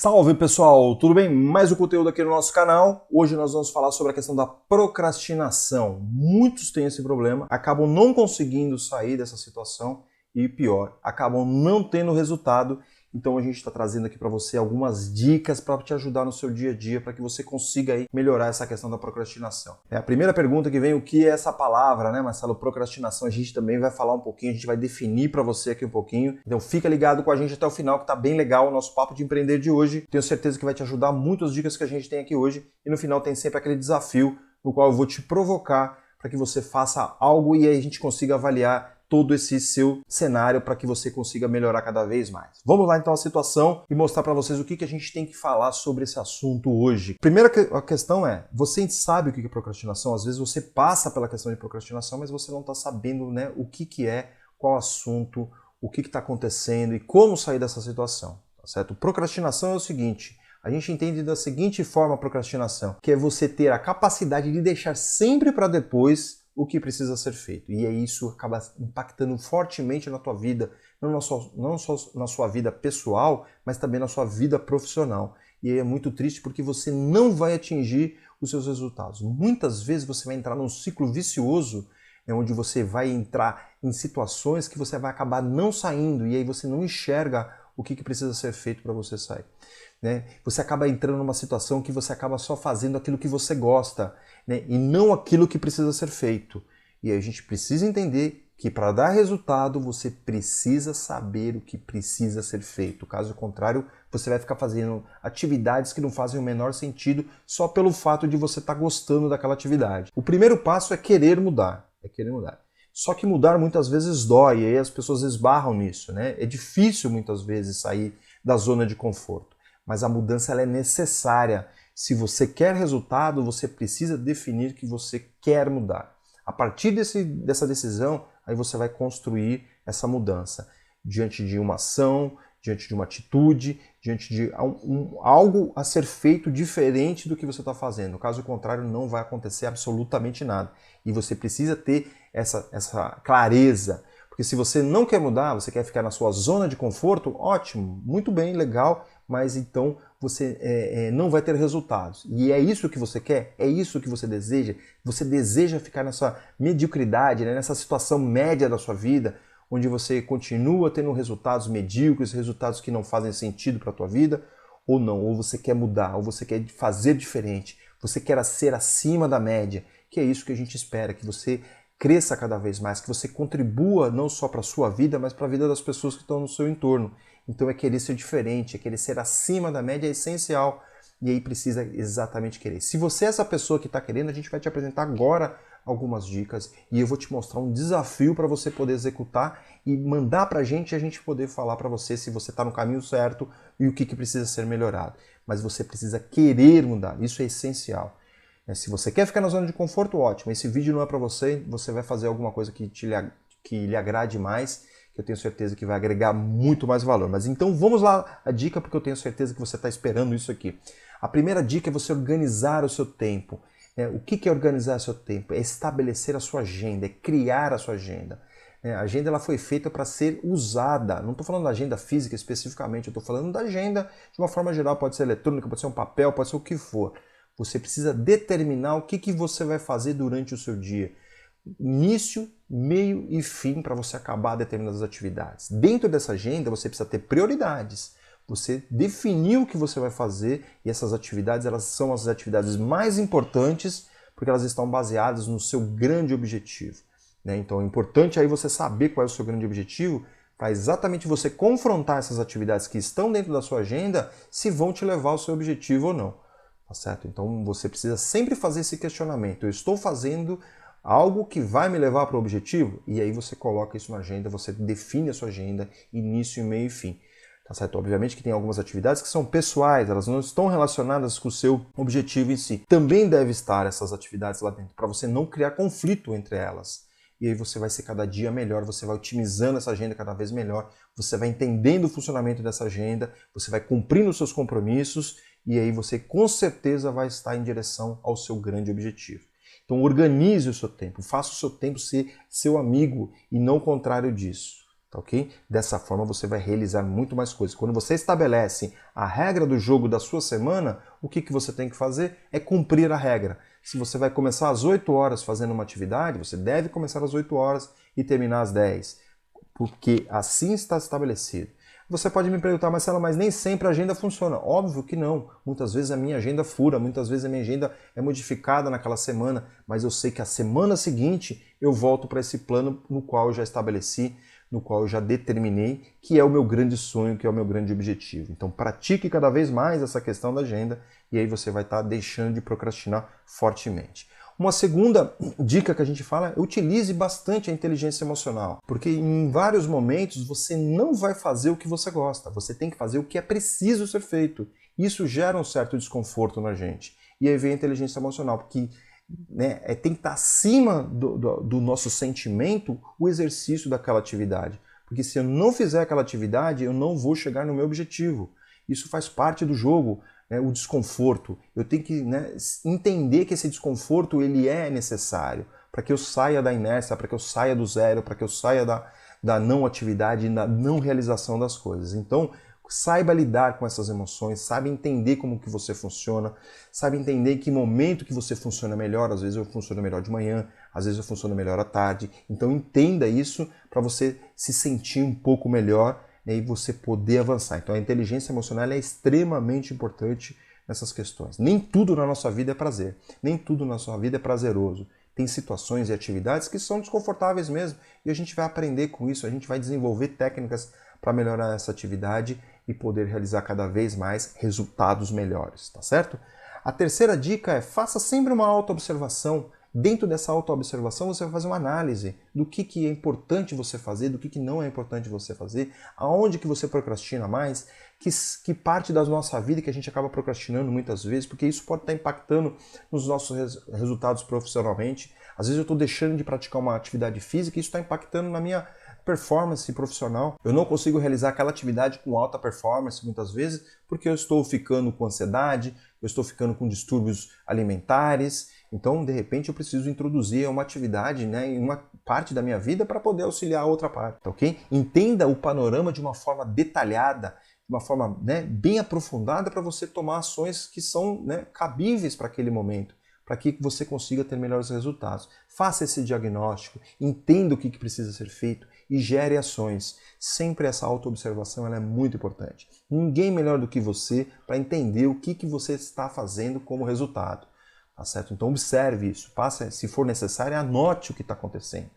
Salve pessoal, tudo bem? Mais um conteúdo aqui no nosso canal. Hoje nós vamos falar sobre a questão da procrastinação. Muitos têm esse problema, acabam não conseguindo sair dessa situação e pior, acabam não tendo resultado. Então a gente está trazendo aqui para você algumas dicas para te ajudar no seu dia a dia, para que você consiga aí melhorar essa questão da procrastinação. A primeira pergunta que vem, o que é essa palavra, né, Marcelo? Procrastinação, a gente também vai falar um pouquinho, a gente vai definir para você aqui um pouquinho. Então fica ligado com a gente até o final, que tá bem legal o nosso papo de empreender de hoje. Tenho certeza que vai te ajudar muito as dicas que a gente tem aqui hoje. E no final tem sempre aquele desafio no qual eu vou te provocar para que você faça algo e aí a gente consiga avaliar todo esse seu cenário para que você consiga melhorar cada vez mais. Vamos lá então à situação e mostrar para vocês o que a gente tem que falar sobre esse assunto hoje. Primeira questão é, você sabe o que é procrastinação? Às vezes você passa pela questão de procrastinação, mas você não está sabendo, né, o que é, qual assunto, o que está acontecendo e como sair dessa situação, tá certo? Procrastinação é o seguinte, a gente entende da seguinte forma a procrastinação, que é você ter a capacidade de deixar sempre para depois o que precisa ser feito. E aí isso acaba impactando fortemente na tua vida, não só na sua vida pessoal, mas também na sua vida profissional. E aí é muito triste porque você não vai atingir os seus resultados. Muitas vezes você vai entrar num ciclo vicioso, onde você vai entrar em situações que você vai acabar não saindo e aí você não enxerga o que precisa ser feito para você sair. Né? Você acaba entrando numa situação que você acaba só fazendo aquilo que você gosta, né? E não aquilo que precisa ser feito. E aí a gente precisa entender que para dar resultado você precisa saber o que precisa ser feito. Caso contrário, você vai ficar fazendo atividades que não fazem o menor sentido só pelo fato de você estar gostando daquela atividade. O primeiro passo é querer mudar. Só que mudar muitas vezes dói, e aí as pessoas esbarram nisso, né? É difícil muitas vezes sair da zona de conforto, mas a mudança ela é necessária. Se você quer resultado, você precisa definir que você quer mudar. A partir dessa decisão, aí você vai construir essa mudança diante de uma ação, diante de uma atitude, diante de algo a ser feito diferente do que você está fazendo. Caso contrário, não vai acontecer absolutamente nada. E você precisa ter essa clareza. Porque se você não quer mudar, você quer ficar na sua zona de conforto, ótimo, muito bem, legal, mas então você não vai ter resultados. E é isso que você quer? É isso que você deseja? Você deseja ficar nessa mediocridade, né? Nessa situação média da sua vida, onde você continua tendo resultados medíocres, resultados que não fazem sentido para a tua vida, ou não? Ou você quer mudar, ou você quer fazer diferente, você quer ser acima da média, que é isso que a gente espera, que você cresça cada vez mais, que você contribua não só para a sua vida, mas para a vida das pessoas que estão no seu entorno. Então é querer ser diferente, é querer ser acima da média, é essencial. E aí precisa exatamente querer. Se você é essa pessoa que está querendo, a gente vai te apresentar agora algumas dicas e eu vou te mostrar um desafio para você poder executar e mandar para a gente poder falar para você se você está no caminho certo e o que precisa ser melhorado. Mas você precisa querer mudar, isso é essencial. Se você quer ficar na zona de conforto, ótimo. Esse vídeo não é para você, você vai fazer alguma coisa que lhe agrade mais, que eu tenho certeza que vai agregar muito mais valor. Mas então vamos lá a dica, porque eu tenho certeza que você está esperando isso aqui. A primeira dica é você organizar o seu tempo. O que é organizar o seu tempo? É estabelecer a sua agenda, é criar a sua agenda. A agenda ela foi feita para ser usada. Não estou falando da agenda física especificamente, eu estou falando da agenda de uma forma geral. Pode ser eletrônica, pode ser um papel, pode ser o que for. Você precisa determinar o que você vai fazer durante o seu dia. Início, meio e fim para você acabar determinadas atividades. Dentro dessa agenda você precisa ter prioridades. Você definiu o que você vai fazer e essas atividades elas são as atividades mais importantes porque elas estão baseadas no seu grande objetivo. Então é importante aí você saber qual é o seu grande objetivo para exatamente você confrontar essas atividades que estão dentro da sua agenda se vão te levar ao seu objetivo ou não. Tá certo? Então você precisa sempre fazer esse questionamento. Eu estou fazendo algo que vai me levar para o objetivo? E aí você coloca isso na agenda, você define a sua agenda, início, meio e fim. Tá certo? Obviamente que tem algumas atividades que são pessoais, elas não estão relacionadas com o seu objetivo em si. Também deve estar essas atividades lá dentro, para você não criar conflito entre elas. E aí você vai ser cada dia melhor, você vai otimizando essa agenda cada vez melhor, você vai entendendo o funcionamento dessa agenda, você vai cumprindo os seus compromissos e aí você com certeza vai estar em direção ao seu grande objetivo. Então organize o seu tempo, faça o seu tempo ser seu amigo e não o contrário disso. tá ok? Dessa forma você vai realizar muito mais coisas. Quando você estabelece a regra do jogo da sua semana, o que você tem que fazer é cumprir a regra. Se você vai começar às 8 horas fazendo uma atividade, você deve começar às 8 horas e terminar às 10, porque assim está estabelecido. Você pode me perguntar, Marcelo, mas nem sempre a agenda funciona. Óbvio que não. Muitas vezes a minha agenda fura, muitas vezes a minha agenda é modificada naquela semana, mas eu sei que a semana seguinte eu volto para esse plano no qual eu já estabeleci, no qual eu já determinei, que é o meu grande sonho, que é o meu grande objetivo. Então pratique cada vez mais essa questão da agenda e aí você vai estar deixando de procrastinar fortemente. Uma segunda dica que a gente fala é utilize bastante a inteligência emocional, porque em vários momentos você não vai fazer o que você gosta, você tem que fazer o que é preciso ser feito. Isso gera um certo desconforto na gente. E aí vem a inteligência emocional, porque tem que estar acima do nosso sentimento o exercício daquela atividade. Porque se eu não fizer aquela atividade, eu não vou chegar no meu objetivo. Isso faz parte do jogo. O desconforto. Eu tenho que entender que esse desconforto ele é necessário para que eu saia da inércia, para que eu saia do zero, para que eu saia da não atividade, da não realização das coisas. Então, saiba lidar com essas emoções, saiba entender como que você funciona, saiba entender em que momento que você funciona melhor. Às vezes eu funciono melhor de manhã, às vezes eu funciono melhor à tarde. Então entenda isso para você se sentir um pouco melhor e você poder avançar. Então a inteligência emocional é extremamente importante nessas questões. Nem tudo na nossa vida é prazer, nem tudo na sua vida é prazeroso. Tem situações e atividades que são desconfortáveis mesmo e a gente vai aprender com isso, a gente vai desenvolver técnicas para melhorar essa atividade e poder realizar cada vez mais resultados melhores, tá certo? A terceira dica é faça sempre uma autoobservação. Dentro dessa autoobservação você vai fazer uma análise do que é importante você fazer, do que não é importante você fazer, aonde que você procrastina mais, que parte da nossa vida que a gente acaba procrastinando muitas vezes, porque isso pode estar impactando nos nossos resultados profissionalmente. Às vezes eu estou deixando de praticar uma atividade física e isso está impactando na minha performance profissional. Eu não consigo realizar aquela atividade com alta performance muitas vezes porque eu estou ficando com ansiedade, eu estou ficando com distúrbios alimentares. Então, de repente, eu preciso introduzir uma atividade em uma parte da minha vida para poder auxiliar a outra parte, tá ok? Entenda o panorama de uma forma detalhada, de uma forma bem aprofundada para você tomar ações que são cabíveis para aquele momento, para que você consiga ter melhores resultados. Faça esse diagnóstico, entenda o que precisa ser feito e gere ações. Sempre essa autoobservação ela é muito importante. Ninguém melhor do que você para entender o que você está fazendo como resultado. Tá certo? Então observe isso, se for necessário, anote o que está acontecendo.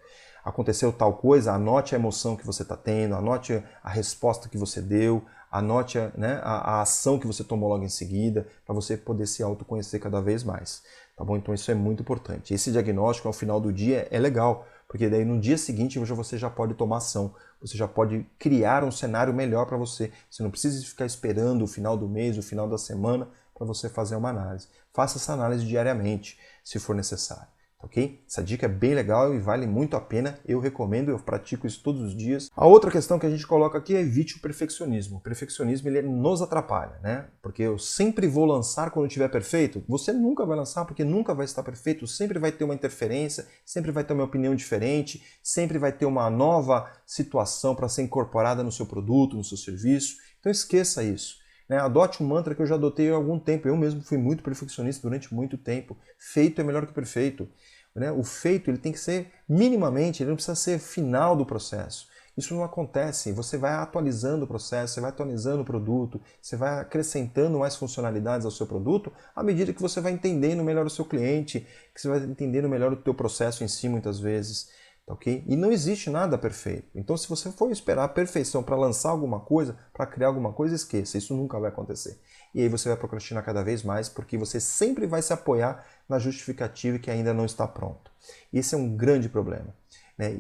Aconteceu tal coisa, anote a emoção que você está tendo, anote a resposta que você deu, anote a ação que você tomou logo em seguida, para você poder se autoconhecer cada vez mais. Tá bom? Então isso é muito importante. Esse diagnóstico ao final do dia é legal, porque daí no dia seguinte você já pode tomar ação, você já pode criar um cenário melhor para você. Você não precisa ficar esperando o final do mês, o final da semana, para você fazer uma análise. Faça essa análise diariamente, se for necessário, ok? Essa dica é bem legal e vale muito a pena, eu recomendo, eu pratico isso todos os dias. A outra questão que a gente coloca aqui é evite o perfeccionismo. O perfeccionismo ele nos atrapalha, Porque eu sempre vou lançar quando estiver perfeito. Você nunca vai lançar porque nunca vai estar perfeito, sempre vai ter uma interferência, sempre vai ter uma opinião diferente, sempre vai ter uma nova situação para ser incorporada no seu produto, no seu serviço. Então esqueça isso. Adote um mantra que eu já adotei há algum tempo. Eu mesmo fui muito perfeccionista durante muito tempo. Feito é melhor que perfeito. O feito ele tem que ser minimamente, ele não precisa ser final do processo. Isso não acontece. Você vai atualizando o processo, você vai atualizando o produto, você vai acrescentando mais funcionalidades ao seu produto à medida que você vai entendendo melhor o seu cliente, que você vai entendendo melhor o teu processo em si muitas vezes. Okay? E não existe nada perfeito. Então, se você for esperar a perfeição para lançar alguma coisa, para criar alguma coisa, esqueça. Isso nunca vai acontecer. E aí você vai procrastinar cada vez mais, porque você sempre vai se apoiar na justificativa que ainda não está pronto. Esse é um grande problema.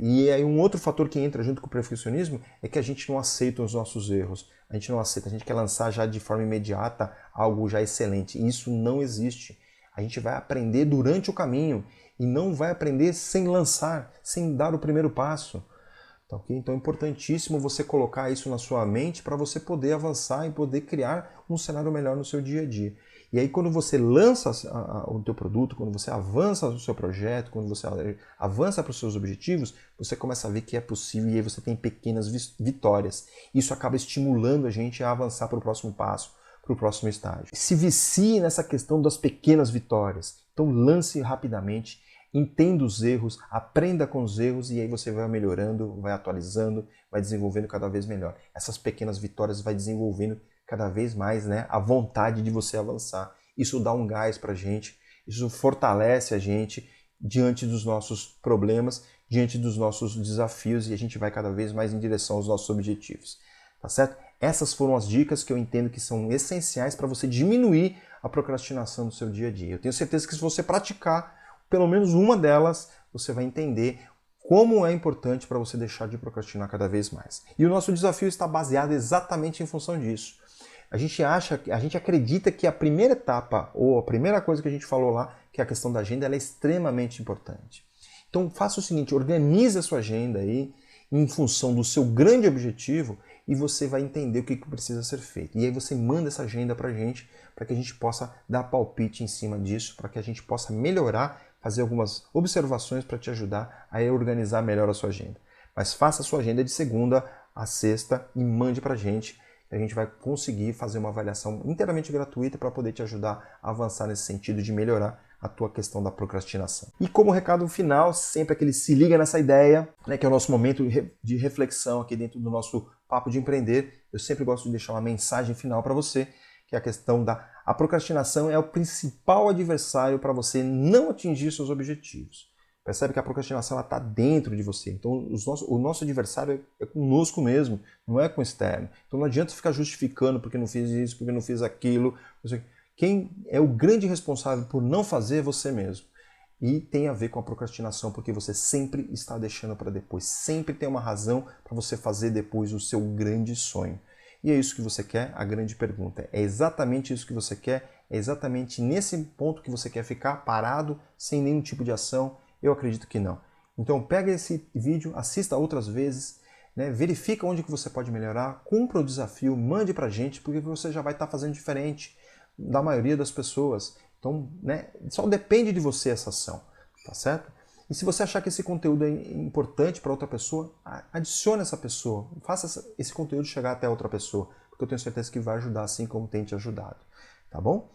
E aí um outro fator que entra junto com o perfeccionismo é que a gente não aceita os nossos erros. A gente não aceita, a gente quer lançar já de forma imediata algo já excelente. E isso não existe. A gente vai aprender durante o caminho e não vai aprender sem lançar, sem dar o primeiro passo. Tá, ok? Então é importantíssimo você colocar isso na sua mente para você poder avançar e poder criar um cenário melhor no seu dia a dia. E aí quando você lança o teu produto, quando você avança o seu projeto, quando você avança para os seus objetivos, você começa a ver que é possível e aí você tem pequenas vitórias. Isso acaba estimulando a gente a avançar para o próximo passo, para o próximo estágio. Se vicie nessa questão das pequenas vitórias. Então lance rapidamente, entenda os erros, aprenda com os erros e aí você vai melhorando, vai atualizando, vai desenvolvendo cada vez melhor. Essas pequenas vitórias vai desenvolvendo cada vez mais, né, a vontade de você avançar. Isso dá um gás pra gente, isso fortalece a gente diante dos nossos problemas, diante dos nossos desafios e a gente vai cada vez mais em direção aos nossos objetivos. Tá certo? Essas foram as dicas que eu entendo que são essenciais para você diminuir a procrastinação do seu dia a dia. Eu tenho certeza que se você praticar pelo menos uma delas, você vai entender como é importante para você deixar de procrastinar cada vez mais. E o nosso desafio está baseado exatamente em função disso. A gente acredita que a primeira etapa, ou a primeira coisa que a gente falou lá, que é a questão da agenda, ela é extremamente importante. Então faça o seguinte, organize a sua agenda aí em função do seu grande objetivo e você vai entender o que precisa ser feito. E aí você manda essa agenda para a gente, para que a gente possa dar palpite em cima disso, para que a gente possa melhorar, fazer algumas observações para te ajudar a organizar melhor a sua agenda. Mas faça a sua agenda de segunda a sexta e mande para a gente vai conseguir fazer uma avaliação inteiramente gratuita para poder te ajudar a avançar nesse sentido de melhorar a tua questão da procrastinação. E como recado final, sempre aquele se liga nessa ideia, né, que é o nosso momento de reflexão aqui dentro do nosso Papo de Empreender, eu sempre gosto de deixar uma mensagem final para você, que é a questão a procrastinação é o principal adversário para você não atingir seus objetivos. Percebe que a procrastinação está dentro de você. Então o nosso adversário é conosco mesmo, não é com o externo. Então não adianta ficar justificando porque não fiz isso, porque não fiz aquilo. Quem é o grande responsável por não fazer é você mesmo. E tem a ver com a procrastinação, porque você sempre está deixando para depois. Sempre tem uma razão para você fazer depois o seu grande sonho. E é isso que você quer? A grande pergunta. É exatamente isso que você quer? É exatamente nesse ponto que você quer ficar parado, sem nenhum tipo de ação? Eu acredito que não. Então pega esse vídeo, assista outras vezes, né? Verifica onde que você pode melhorar, cumpra o desafio, mande pra gente, porque você já vai estar fazendo diferente da maioria das pessoas. Então, né, só depende de você essa ação, tá certo? E se você achar que esse conteúdo é importante para outra pessoa, adicione essa pessoa, faça esse conteúdo chegar até outra pessoa, porque eu tenho certeza que vai ajudar assim como tem te ajudado, tá bom?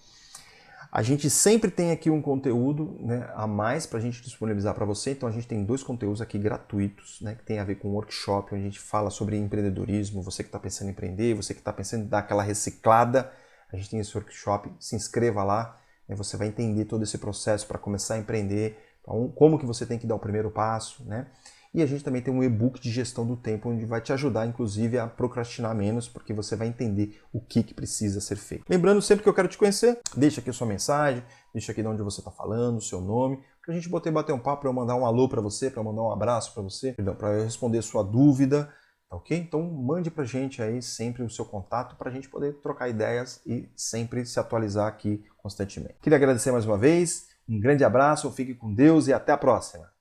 A gente sempre tem aqui um conteúdo, né, a mais para a gente disponibilizar para você, então a gente tem 2 conteúdos aqui gratuitos, né, que tem a ver com workshop, onde a gente fala sobre empreendedorismo, você que está pensando em empreender, você que está pensando em dar aquela reciclada, a gente tem esse workshop, se inscreva lá, né, você vai entender todo esse processo para começar a empreender, como que você tem que dar o primeiro passo, né? E a gente também tem um e-book de gestão do tempo, onde vai te ajudar, inclusive, a procrastinar menos, porque você vai entender o que precisa ser feito. Lembrando sempre que eu quero te conhecer, deixa aqui a sua mensagem, deixa aqui de onde você está falando, o seu nome, para a gente poder bater um papo, para eu mandar um alô para você, para eu mandar um abraço para você, para eu responder sua dúvida, tá ok? Então mande para a gente aí sempre o seu contato para a gente poder trocar ideias e sempre se atualizar aqui constantemente. Queria agradecer mais uma vez, um grande abraço, fique com Deus e até a próxima!